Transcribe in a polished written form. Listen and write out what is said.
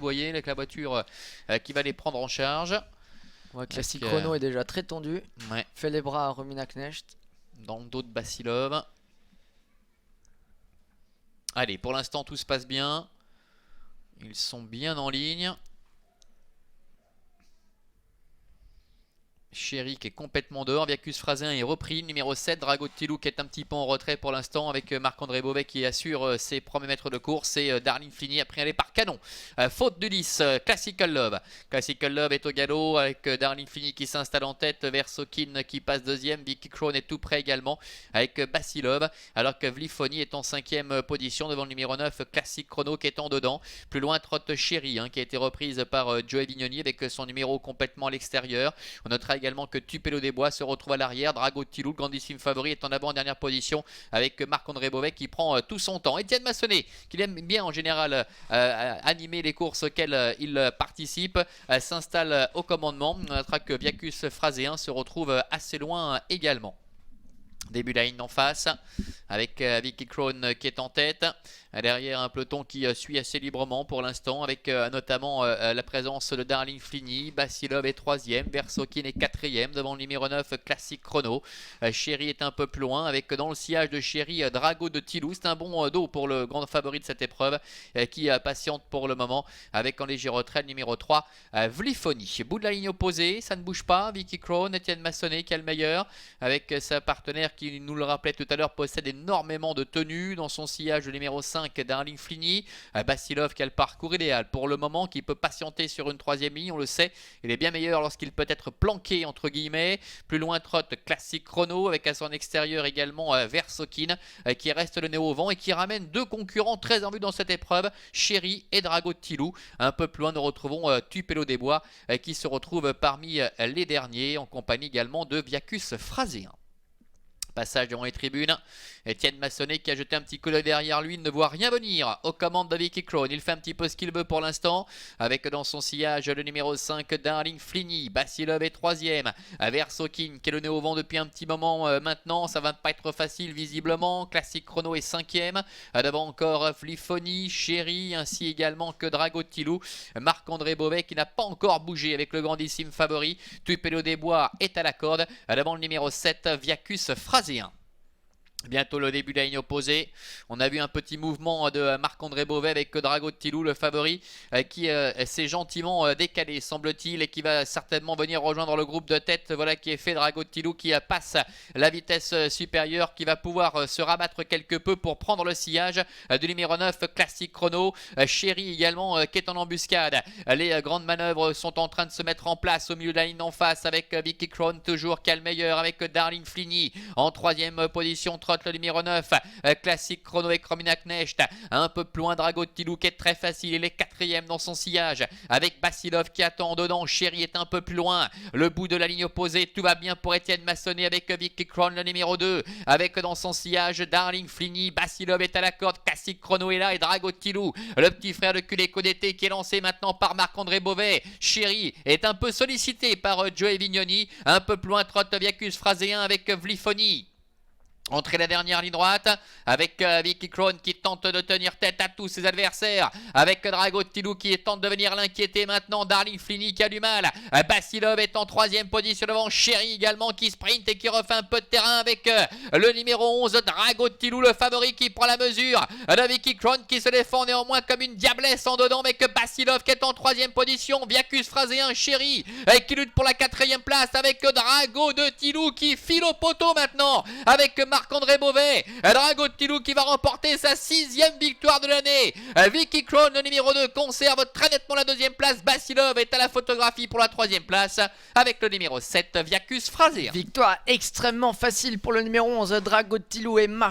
voyez, avec la voiture qui va les prendre en charge. Ouais, Classic Chrono est déjà très tendu. Ouais. Fait les bras à Romina Knecht. Dans le dos de Basilov. Allez, pour l'instant tout se passe bien. Ils sont bien en ligne. Chéri qui est complètement dehors. Viacus Frasin est repris. Numéro 7, Drago Tilou qui est un petit peu en retrait pour l'instant avec Marc-André Beauvais qui assure ses premiers mètres de course. Et Darling Fini après aller par canon. Faute du 10, Classical Love. Classical Love est au galop avec Darling Fini qui s'installe en tête. Versokin qui passe deuxième. Vicky Crown est tout près également avec Basilov. Alors que Vlifoni est en 5e position devant le numéro 9, Classic Chrono qui est en dedans. Plus loin, Trotte Chéri qui a été reprise par Joey Vignoni avec son numéro complètement à l'extérieur. On notera également que Tupelo des Bois se retrouve à l'arrière. Drago Tilou, le grandissime favori, est en avant en dernière position avec Marc-André Beauvais qui prend tout son temps. Étienne Massonnet, qui aime bien en général animer les courses auxquelles il participe, s'installe au commandement. On notera que Viacus Fraséen se retrouve assez loin également. Début de la ligne en face avec Vicky Crown qui est en tête. Derrière un peloton qui suit assez librement pour l'instant avec notamment la présence de Darling Fini. Basilov est 3e, Versokin est 4e devant le numéro 9 Classic Chrono. Chéri est un peu plus loin avec dans le sillage de Chéri Drago de Tilou. C'est un bon dos pour le grand favori de cette épreuve qui patiente pour le moment avec en léger retrait le numéro 3 Vlifoni. Bout de la ligne opposée, ça ne bouge pas. Vicky Crown, Étienne Massonnet qui est le meilleur avec sa partenaire qui nous le rappelait tout à l'heure possède énormément de tenues dans son sillage, le numéro 5 Darling Fini. Basilov qui a le parcours idéal pour le moment, qui peut patienter sur une 3e ligne, on le sait, il est bien meilleur lorsqu'il peut être planqué entre guillemets. Plus loin trotte Classic Chrono avec à son extérieur également Versokin qui reste le nez au vent et qui ramène deux concurrents très en vue dans cette épreuve, Chéri et Drago Tilou. Un peu plus loin nous retrouvons Tupelo des Bois qui se retrouve parmi les derniers en compagnie également de Viacus Fraséen. Passage devant les tribunes, Étienne Massonnet qui a jeté un petit coup d'œil derrière lui, ne voit rien venir aux commandes de Vicky Crown. Il fait un petit peu ce qu'il veut pour l'instant, avec dans son sillage le numéro 5 Darling Fini. Basilov est 3e, Versokin qui est le nez au vent depuis un petit moment maintenant, ça va pas être facile visiblement. Classic Chrono est 5e, devant encore Vlifoni, Chéri, ainsi également que Drago Tilou. Marc-André Beauvais qui n'a pas encore bougé avec le grandissime favori. Tupelo des Bois est à la corde, devant le numéro 7 Viacus Fraséen. Bientôt le début de la ligne opposée. On a vu un petit mouvement de Marc-André Beauvais avec Drago Tilou, le favori, qui s'est gentiment décalé, semble-t-il, et qui va certainement venir rejoindre le groupe de tête. Voilà qui est fait. Drago Tilou qui passe la vitesse supérieure, qui va pouvoir se rabattre quelque peu pour prendre le sillage du numéro 9, Classic Chrono. Chéri également qui est en embuscade. Les grandes manœuvres sont en train de se mettre en place au milieu de la ligne en face avec Vicky Crown toujours qui a le meilleur avec Darling Fini en 3e position. Le numéro 9 Classic Chrono et Romina Knecht. Un peu plus loin Drago Tilou qui est très facile, il est 4e dans son sillage avec Basilov qui attend dedans. Chéri est un peu plus loin, le bout de la ligne opposée, tout va bien pour Étienne Massonnet avec Vicky Crown, le numéro 2 avec dans son sillage Darling Fini. Basilov est à la corde, Classic Chrono est là et Drago Tilou, le petit frère de Culeco d'été qui est lancé maintenant par Marc-André Beauvais. Chéri est un peu sollicité par Joey Vignoni. Un peu plus loin trotte Viacus Fraséen avec Vlifoni. Entrée la dernière ligne droite avec Vicky Crown qui tente de tenir tête à tous ses adversaires avec Drago Tilou qui tente de venir l'inquiéter maintenant. Darling Fini qui a du mal. Basilov est en 3e position devant Chéri également qui sprint et qui refait un peu de terrain avec le numéro 11 Drago Tilou, le favori qui prend la mesure de Vicky Crown qui se défend néanmoins comme une diablesse en dedans avec Basilov qui est en 3e position. Viacus Fraséen, Chéri qui lutte pour la 4e place avec Drago de Tilou qui file au poteau maintenant avec Marc-André Beauvais. Drago Tilou qui va remporter sa 6e victoire de l'année. Vicky Crown, le numéro 2, conserve très nettement la 2e place. Basilov est à la photographie pour la 3e place avec le numéro 7, Viacus Fraséen. Victoire extrêmement facile pour le numéro 11, Drago Tilou et Marc